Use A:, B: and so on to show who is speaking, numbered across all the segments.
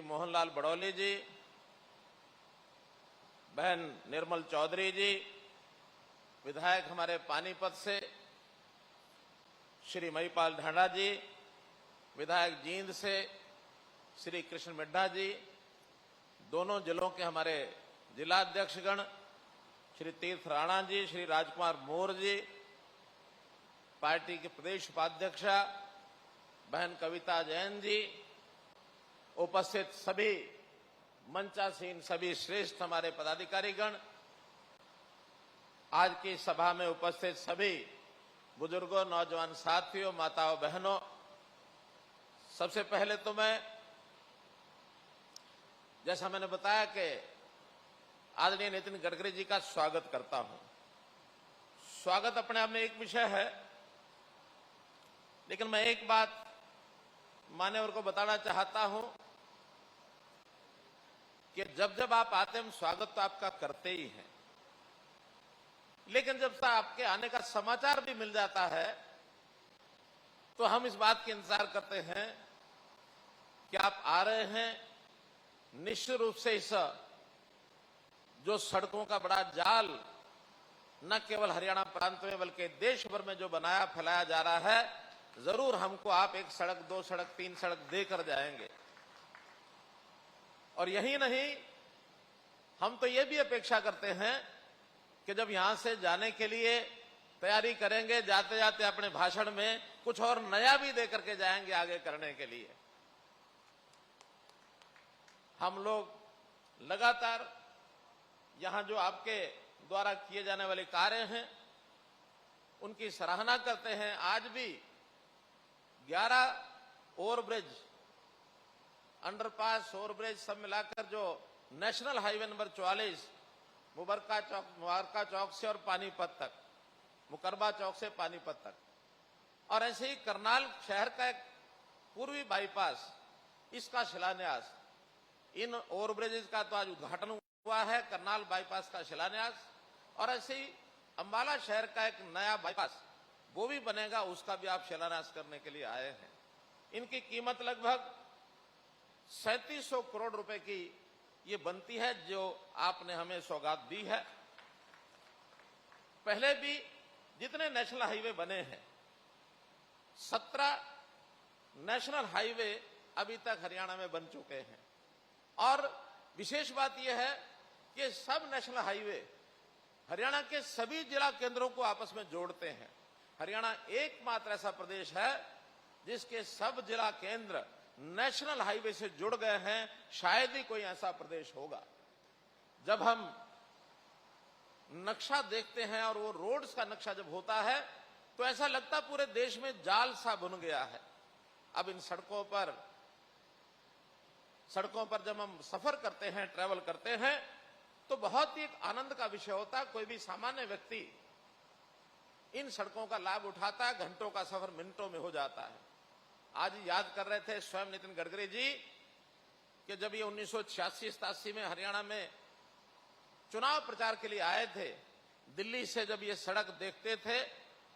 A: श्री मोहनलाल बड़ौली जी, बहन निर्मल चौधरी जी, विधायक हमारे पानीपत से श्री महिपाल ढांडा जी, विधायक जींद से श्री कृष्ण मिड्ढा जी, दोनों जिलों के हमारे जिलाध्यक्षगण श्री तीर्थ राणा जी, श्री राजकुमार मोर जी, पार्टी के प्रदेश उपाध्यक्षा बहन कविता जैन जी, उपस्थित सभी मंचासीन सभी श्रेष्ठ हमारे पदाधिकारीगण, आज की सभा में उपस्थित सभी बुजुर्गों, नौजवान साथियों, माताओं, बहनों, सबसे पहले तो मैं, जैसा मैंने बताया कि आदरणीय नितिन गडकरी जी का स्वागत करता हूं। स्वागत अपने आप में एक विषय है, लेकिन मैं एक बात मान्यवर को बताना चाहता हूं कि जब जब आप आते हैं, हम स्वागत तो आपका करते ही हैं, लेकिन जब तक आपके आने का समाचार भी मिल जाता है तो हम इस बात की इंतजार करते हैं कि आप आ रहे हैं। निश्चित रूप से इस जो सड़कों का बड़ा जाल न केवल हरियाणा प्रांत में बल्कि देश भर में जो बनाया फैलाया जा रहा है, जरूर हमको आप एक सड़क, दो सड़क, तीन सड़क देकर जाएंगे। और यही नहीं, हम तो ये भी अपेक्षा करते हैं कि जब यहां से जाने के लिए तैयारी करेंगे, जाते जाते अपने भाषण में कुछ और नया भी देकर के जाएंगे आगे करने के लिए। हम लोग लगातार यहां जो आपके द्वारा किए जाने वाले कार्य हैं उनकी सराहना करते हैं। आज भी 11 ओवरब्रिज, अंडरपास, ओवरब्रिज सब मिलाकर जो नेशनल हाईवे नंबर 44 मुबारका चौक से और पानीपत तक, मुकरबा चौक से पानीपत तक, और ऐसे ही करनाल शहर का एक पूर्वी बाईपास, इसका शिलान्यास, इन ओवरब्रिजेज का तो आज उद्घाटन हुआ है, करनाल बाईपास का शिलान्यास, और ऐसे ही अंबाला शहर का एक नया बाईपास वो भी बनेगा, उसका भी आप शिलान्यास करने के लिए आए हैं। इनकी कीमत लगभग 3700 करोड़ रुपए की ये बनती है, जो आपने हमें सौगात दी है। पहले भी जितने नेशनल हाईवे बने हैं, 17 नेशनल हाईवे अभी तक हरियाणा में बन चुके हैं। और विशेष बात यह है कि सब नेशनल हाईवे हरियाणा के सभी जिला केंद्रों को आपस में जोड़ते हैं। हरियाणा एकमात्र ऐसा प्रदेश है जिसके सब जिला केंद्र नेशनल हाईवे से जुड़ गए हैं, शायद ही कोई ऐसा प्रदेश होगा। जब हम नक्शा देखते हैं और वो रोड्स का नक्शा जब होता है तो ऐसा लगता पूरे देश में जाल सा बुन गया है। अब इन सड़कों पर जब हम सफर करते हैं, ट्रैवल करते हैं, तो बहुत ही एक आनंद का विषय होता है। कोई भी सामान्य व्यक्ति इन सड़कों का लाभ उठाता है, घंटों का सफर मिनटों में हो जाता है। आज याद कर रहे थे स्वयं नितिन गडकरी जी कि जब ये 1986-87 में हरियाणा में चुनाव प्रचार के लिए आए थे, दिल्ली से जब ये सड़क देखते थे,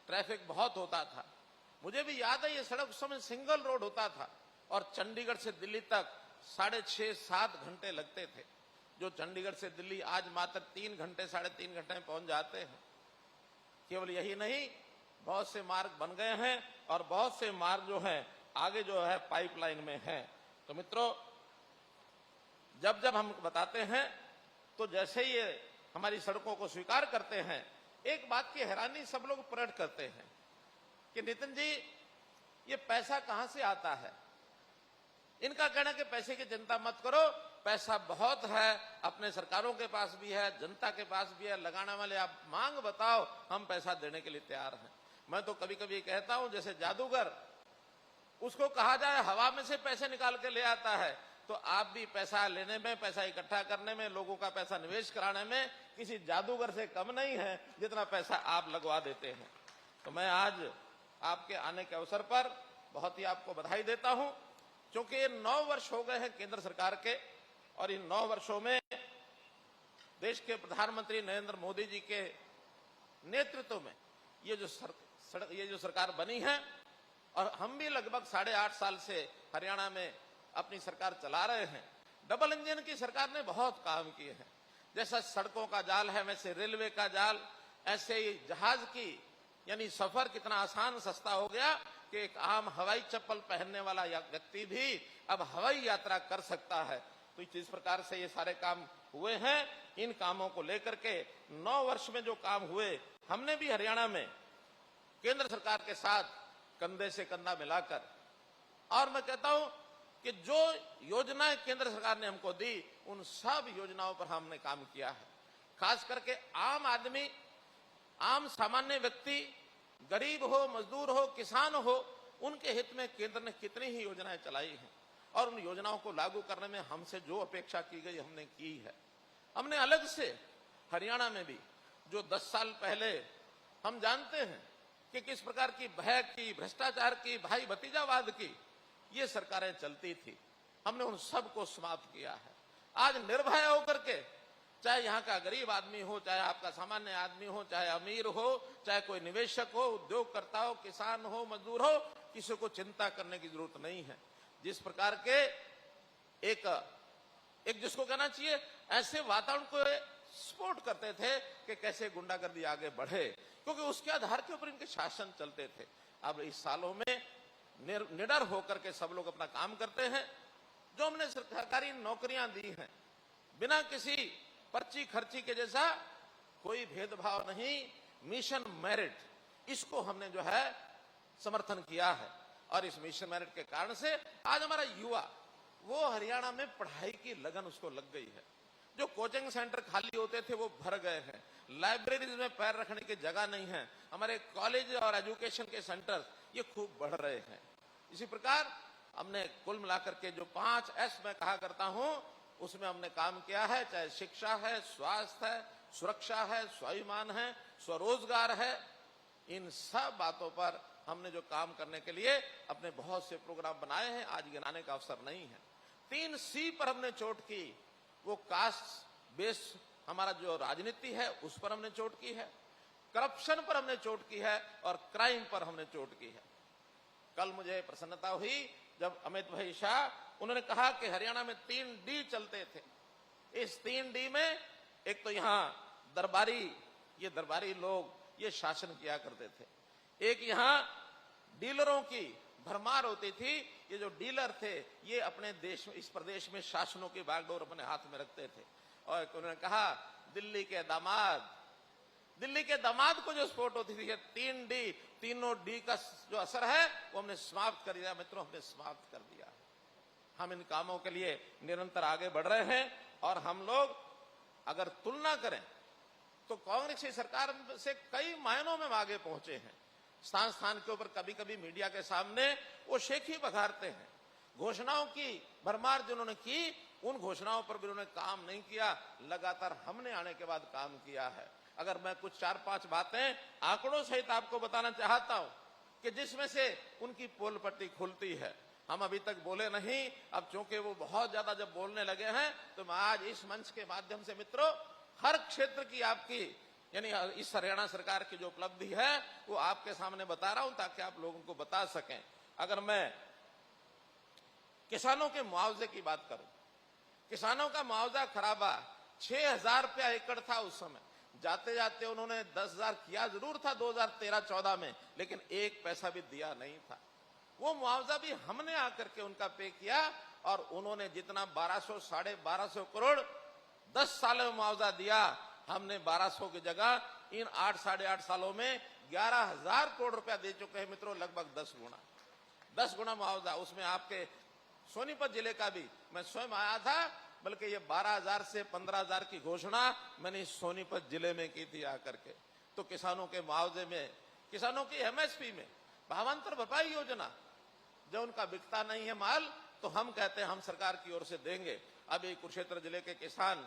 A: ट्रैफिक बहुत होता था। मुझे भी याद है ये सड़क उस समय सिंगल रोड होता था और चंडीगढ़ से दिल्ली तक 6.5-7 घंटे लगते थे, जो चंडीगढ़ से दिल्ली आज मात्र 3 घंटे, 3.5 घंटे में पहुंच जाते हैं। केवल यही नहीं, बहुत से मार्ग बन गए हैं और बहुत से मार्ग जो हैं आगे जो है पाइपलाइन में हैं। तो मित्रों, जब जब हम बताते हैं तो जैसे ये हमारी सड़कों को स्वीकार करते हैं, एक बात की हैरानी सब लोग प्रकट करते हैं कि नितिन जी ये पैसा कहां से आता है। इनका कहना कि पैसे की चिंता मत करो, पैसा बहुत है, अपने सरकारों के पास भी है, जनता के पास भी है, लगाने वाले आप मांग बताओ, हम पैसा देने के लिए तैयार हैं। मैं तो कभी कभी कहता हूं जैसे जादूगर, उसको कहा जाए हवा में से पैसे निकाल के ले आता है, तो आप भी पैसा लेने में, पैसा इकट्ठा करने में, लोगों का पैसा निवेश कराने में किसी जादूगर से कम नहीं है जितना पैसा आप लगवा देते हैं। तो मैं आज आपके आने के अवसर पर बहुत ही आपको बधाई देता हूं, क्योंकि ये 9 वर्ष हो गए हैं केंद्र सरकार के, और इन 9 वर्षों में देश के प्रधानमंत्री नरेंद्र मोदी जी के नेतृत्व में ये जो सरकार बनी है, और हम भी लगभग 8.5 साल से हरियाणा में अपनी सरकार चला रहे हैं। डबल इंजन की सरकार ने बहुत काम किए हैं। जैसा सड़कों का जाल है वैसे रेलवे का जाल, ऐसे ही जहाज की यानी सफर कितना आसान सस्ता हो गया कि एक आम हवाई चप्पल पहनने वाला व्यक्ति भी अब हवाई यात्रा कर सकता है। तो जिस प्रकार से ये सारे काम हुए हैं, इन कामों को लेकर के 9 वर्ष में जो काम हुए, हमने भी हरियाणा में केंद्र सरकार के साथ कंधे से कंधा मिलाकर, और मैं कहता हूं कि जो योजनाएं केंद्र सरकार ने हमको दी उन सब योजनाओं पर हमने काम किया है। खास करके आम आदमी, आम सामान्य व्यक्ति, गरीब हो, मजदूर हो, किसान हो, उनके हित में केंद्र ने कितनी ही योजनाएं चलाई हैं और उन योजनाओं को लागू करने में हमसे जो अपेक्षा की गई हमने की है। हमने अलग से हरियाणा में भी जो 10 साल पहले हम जानते हैं कि किस प्रकार की भय की, भ्रष्टाचार की, भाई भतीजावाद की ये सरकारें चलती थी, हमने उन सब को समाप्त किया है। आज निर्भय होकर के, चाहे यहाँ का गरीब आदमी हो, चाहे आपका सामान्य आदमी हो, चाहे अमीर हो, चाहे कोई निवेशक हो, उद्योगकर्ता हो, किसान हो, मजदूर हो, किसी को चिंता करने की जरूरत नहीं है। जिस प्रकार के एक जिसको कहना चाहिए ऐसे वातावरण को सपोर्ट करते थे कि कैसे गुंडागर्दी आगे बढ़े, क्योंकि उसके आधार के ऊपर इनके शासन चलते थे। अब इस सालों में निडर होकर के सब लोग अपना काम करते हैं। जो हमने सरकारी नौकरियां दी हैं, बिना किसी पर्ची खर्ची के जैसा कोई भेदभाव नहीं, मिशन मेरिट, इसको हमने जो है समर्थन किया है। और इस मिशन मेरिट के कारण से आज हमारा युवा वो हरियाणा में पढ़ाई की लगन उसको लग गई है। जो कोचिंग सेंटर खाली होते थे वो भर गए हैं, लाइब्रेरीज में पैर रखने की जगह नहीं है, हमारे कॉलेज और एजुकेशन के सेंटर ये खूब बढ़ रहे हैं। इसी प्रकार हमने कुल मिलाकर के जो 5 S मैं कहा करता हूं उसमें हमने काम किया है, चाहे शिक्षा है, स्वास्थ्य है, सुरक्षा है, स्वाभिमान है, स्वरोजगार है। इन सब बातों पर हमने जो काम करने के लिए अपने बहुत से प्रोग्राम बनाए हैं, आज गिनाने का अवसर नहीं है। 3 C पर हमने चोट की, वो कास्ट बेस हमारा जो राजनीति है उस पर हमने चोट की है, करप्शन पर हमने चोट की है और क्राइम पर हमने चोट की है। कल मुझे प्रसन्नता हुई जब अमित भाई शाह उन्होंने कहा कि हरियाणा में 3 D चलते थे। इस 3 D में एक तो यहाँ दरबारी लोग ये शासन किया करते थे, एक यहाँ डीलरों की भरमार होती थी। ये जो डीलर थे ये अपने देश में, इस प्रदेश में शासनों की बागडोर अपने हाथ में रखते थे। और उन्होंने कहा दिल्ली के दामाद को जो स्पोर्ट होती थी, 3 D, तीनों D का जो असर है वो हमने समाप्त कर दिया। मित्रों, हमने समाप्त कर दिया। हम इन कामों के लिए निरंतर आगे बढ़ रहे हैं और हम लोग अगर तुलना करें तो कांग्रेस की सरकार से कई मायनों में आगे पहुंचे हैं। स्थान स्थान के ऊपर कभी कभी मीडिया के सामने वो शेखी बघारते हैं। घोषणाओं की भरमार जिन्होंने की, उन घोषणाओं पर भी उन्होंने काम नहीं किया। लगातार हमने आने के बाद काम किया है। अगर मैं कुछ 4-5 बातें आंकड़ों सहित आपको बताना चाहता हूं कि जिसमें से उनकी पोल पट्टी खुलती है। हम अभी तक बोले नहीं, अब चूंकि वो बहुत ज्यादा जब बोलने लगे हैं तो मैं आज इस मंच के माध्यम से मित्रों हर क्षेत्र की आपकी यानी इस हरियाणा सरकार की जो उपलब्धि है वो आपके सामने बता रहा हूं ताकि आप लोगों को बता सकें। अगर मैं किसानों के मुआवजे की बात करूं, किसानों का मुआवजा खराबा 6,000 रुपया एकड़ था उस समय। जाते जाते उन्होंने 10,000 किया जरूर था 2013-14 में, लेकिन 1 पैसा भी दिया नहीं था। वो मुआवजा भी हमने आकर के उनका पे किया और उन्होंने जितना 1200 साढ़े 1200 करोड़ 10 सालों में मुआवजा दिया, हमने 1200 की जगह इन 8 साढ़े 8 सालों में 11,000 करोड़ रुपया दे चुके हैं मित्रों, लगभग 10 गुना मुआवजा। उसमें आपके सोनीपत जिले का भी मैं स्वयं आया था, बल्कि ये 12,000 से 15,000 की घोषणा मैंने सोनीपत जिले में की थी आकर के। तो किसानों के मुआवजे में, किसानों की MSP में, भावांतर भरपाई योजना, जो उनका बिकता नहीं है माल तो हम कहते हैं हम सरकार की ओर से देंगे। अभी कुरुक्षेत्र जिले के किसान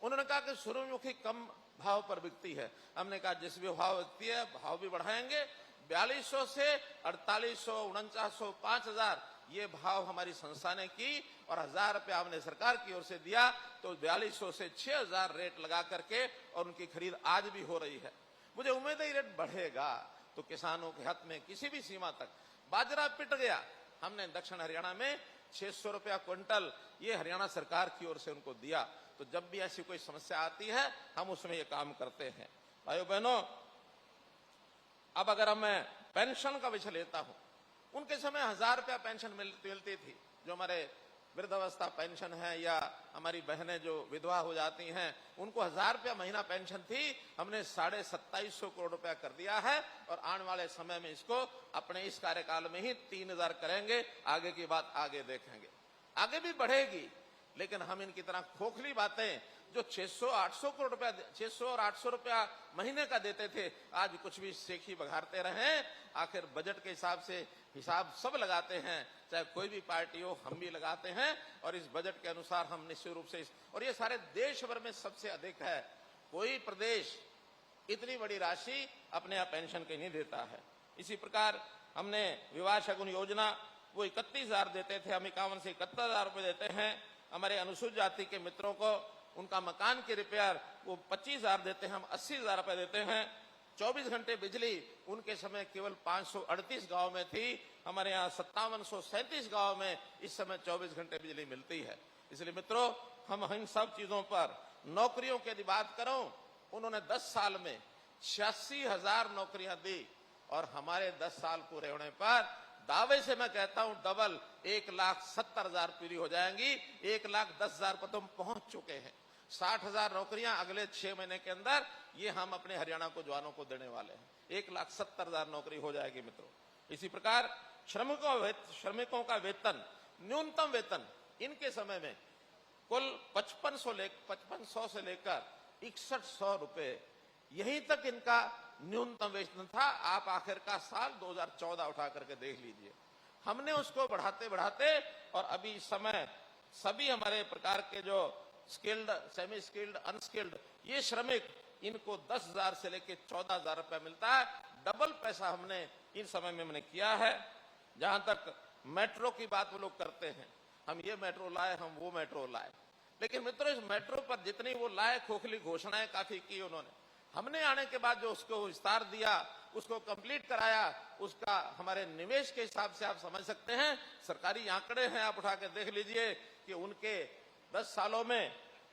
A: उन्होंने कहा कि सूरजमुखी कम भाव पर बिकती है। हमने कहा जिस भी भाव बिकती है भाव भी बढ़ाएंगे। 4200 से 4800, 4900, 5,000 ये भाव हमारी संस्था ने की और 1,000 रुपया हमने सरकार की ओर से दिया। तो 4200 से 6,000 रेट लगा करके और उनकी खरीद आज भी हो रही है। मुझे उम्मीद है रेट बढ़ेगा तो किसानों के हित में किसी भी सीमा तक। बाजरा पिट गया, हमने दक्षिण हरियाणा में 600 रुपया क्विंटल ये हरियाणा सरकार की ओर से उनको दिया। तो जब भी ऐसी कोई समस्या आती है हम उसमें ये काम करते हैं। भाइयों बहनों, अब अगर मैं पेंशन का विषय लेता हूं, उनके समय 1000 रुपया पेंशन मिलती थी, जो हमारे वृद्धावस्था पेंशन है या हमारी बहनें जो विधवा हो जाती हैं उनको 1000 रुपया महीना पेंशन थी। हमने 2750 करोड़ रुपया कर दिया है और आने वाले समय में इसको अपने इस कार्यकाल में ही 3000 करेंगे। आगे की बात आगे देखेंगे, आगे भी बढ़ेगी। लेकिन हम इनकी तरह खोखली बातें जो 600-800 करोड़ रुपया 600 और 800 रुपया महीने का देते थे, आज कुछ भी सेखी बघारते रहे। आखिर बजट के हिसाब से हिसाब सब लगाते हैं, चाहे कोई भी पार्टी हो, हम भी लगाते हैं और इस बजट के अनुसार हम निश्चित रूप से और ये सारे देश भर में सबसे अधिक है। कोई प्रदेश इतनी बड़ी राशि अपने यहाँ पेंशन के नहीं देता है। इसी प्रकार हमने विवाह शगुन योजना वो 31,000 देते थे, हम 51 से 71,000 रुपए देते हैं। हमारे अनुसूचित जाति के मित्रों को उनका मकान की रिपेयर वो 25,000 देते हैं, हम 80,000 रुपए देते हैं। 24 घंटे बिजली उनके समय केवल 538 गांव में थी, हमारे यहाँ 5737 गांव में इस समय 24 घंटे बिजली मिलती है। इसलिए मित्रों, हम इन सब चीजों पर नौकरियों की यदि बात करूं, उन्होंने 10 साल में 86,000 नौकरियां दी और हमारे 10 साल पूरे होने पर दावे से मैं कहता हूं डबल 1,70,000 पूरी हो जाएंगी। 1,10,000 पर तो हम पहुंच चुके हैं। 60,000 नौकरियां अगले 6 महीने के अंदर ये हम अपने हरियाणा को जवानों को देने वाले हैं। 1,70,000 नौकरी हो जाएगी मित्रों। इसी प्रकार श्रमिकों का वेतन, न्यूनतम वेतन इनके समय में कुल 5500 से लेकर 6100 रुपए यहीं तक इनका न्यूनतम वेतन था। आप आखिर का साल 2014 उठा करके देख लीजिए, हमने उसको बढ़ाते बढ़ाते और अभी इस समय सभी हमारे प्रकार के जो स्किल्ड, सेमी स्किल्ड, अनस्किल्ड ये श्रमिक, इनको 10,000 से लेकर 14,000 रुपया मिलता है। डबल पैसा हमने इन समय में हमने किया है। जहां तक मेट्रो की बात वो लोग करते हैं, हम ये मेट्रो लाए, हम वो मेट्रो लाए, लेकिन मित्रों इस मेट्रो पर जितनी वो लाए खोखली घोषणाएं काफी की उन्होंने। हमने आने के बाद जो उसको विस्तार दिया, उसको कंप्लीट कराया, उसका हमारे निवेश के हिसाब से आप समझ सकते हैं। सरकारी आंकड़े हैं, आप उठा के देख लीजिए कि उनके 10 सालों में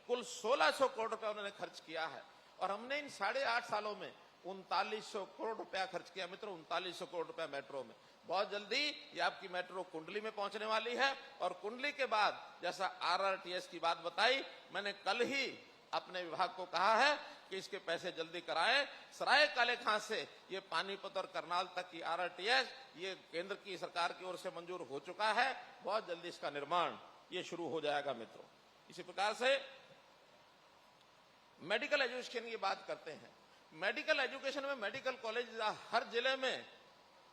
A: कुल 1600 करोड़ रुपया उन्होंने खर्च किया है और हमने इन 8.5 सालों में 3900 करोड़ रुपया खर्च किया। मित्रों 3900 करोड़ रुपया मेट्रो में। बहुत जल्दी ये आपकी मेट्रो कुंडली में पहुंचने वाली है और कुंडली के बाद जैसा RRTS की बात बताई, मैंने कल ही अपने विभाग को कहा है कि इसके पैसे जल्दी कराएं। सराय काले खां से ये पानीपत और करनाल तक की RRTS ये केंद्र की सरकार की ओर से मंजूर हो चुका है। बहुत जल्दी इसका निर्माण ये शुरू हो जाएगा मित्रों। इसी प्रकार से मेडिकल एजुकेशन की बात करते हैं। मेडिकल एजुकेशन में मेडिकल कॉलेज हर जिले में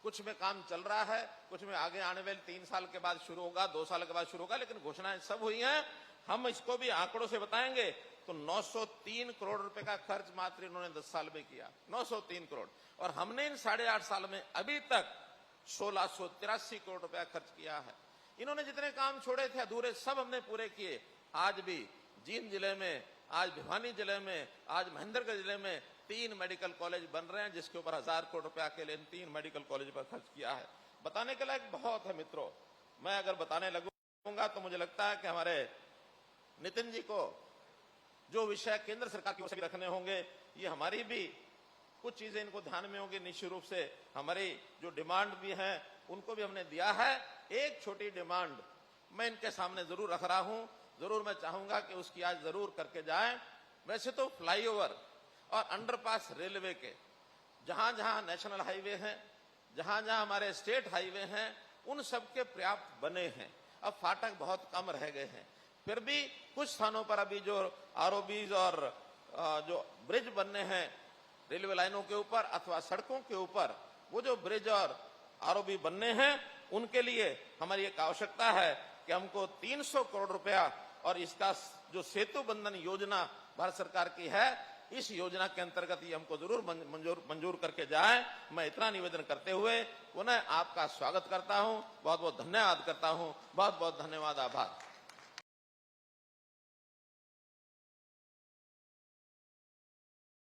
A: कुछ में काम चल रहा है, कुछ में आगे आने वाले 3 साल के बाद शुरू होगा, 2 साल के बाद शुरू होगा, लेकिन घोषणाएं सब हुई हैं। हम इसको भी आंकड़ों से बताएंगे तो 903 करोड़ रुपए का खर्च मात्र इन्होंने 10 साल में किया। 903 करोड़ और हमने इन 8.5 साल में अभी तक 1683 करोड़ रुपया खर्च किया है। इन्होंने जितने काम छोड़े थे अधूरे सब हमने पूरे किए। आज भी जींद जिले में, आज भिवानी जिले में, आज महेंद्रगढ़ जिले में 3 मेडिकल कॉलेज बन रहे हैं, जिसके ऊपर 1000 करोड़ रुपया के लिए इन 3 मेडिकल कॉलेज पर खर्च किया है। बताने के लायक बहुत है मित्रों। मैं अगर बताने लगूंगा तो मुझे लगता है कि हमारे नितिन जी को जो विषय केंद्र सरकार की ओर से रखने होंगे, ये हमारी भी कुछ चीजें इनको ध्यान में होंगी। निश्चित रूप से हमारी जो डिमांड भी है उनको भी हमने दिया है। एक छोटी डिमांड मैं इनके सामने जरूर रख रहा हूं, जरूर मैं चाहूंगा कि उसकी आज जरूर करके जाएं। वैसे तो फ्लाईओवर और अंडरपास रेलवे के जहां जहां नेशनल हाईवे हैं, जहां जहां हमारे स्टेट हाईवे हैं, उन सबके पर्याप्त बने हैं। अब फाटक बहुत कम रह गए हैं, फिर भी कुछ स्थानों पर अभी जो ROBs और जो ब्रिज बनने हैं रेलवे लाइनों के ऊपर अथवा सड़कों के ऊपर, वो जो ब्रिज और ROB बनने हैं उनके लिए हमारी एक आवश्यकता है कि हमको 300 करोड़ रुपया और इसका जो सेतु बंधन योजना भारत सरकार की है, इस योजना के अंतर्गत ये हमको जरूर मंजूर करके जाए। मैं इतना निवेदन करते हुए पुनः आपका स्वागत करता हूं, बहुत बहुत धन्यवाद करता हूं। बहुत बहुत धन्यवाद, आभार।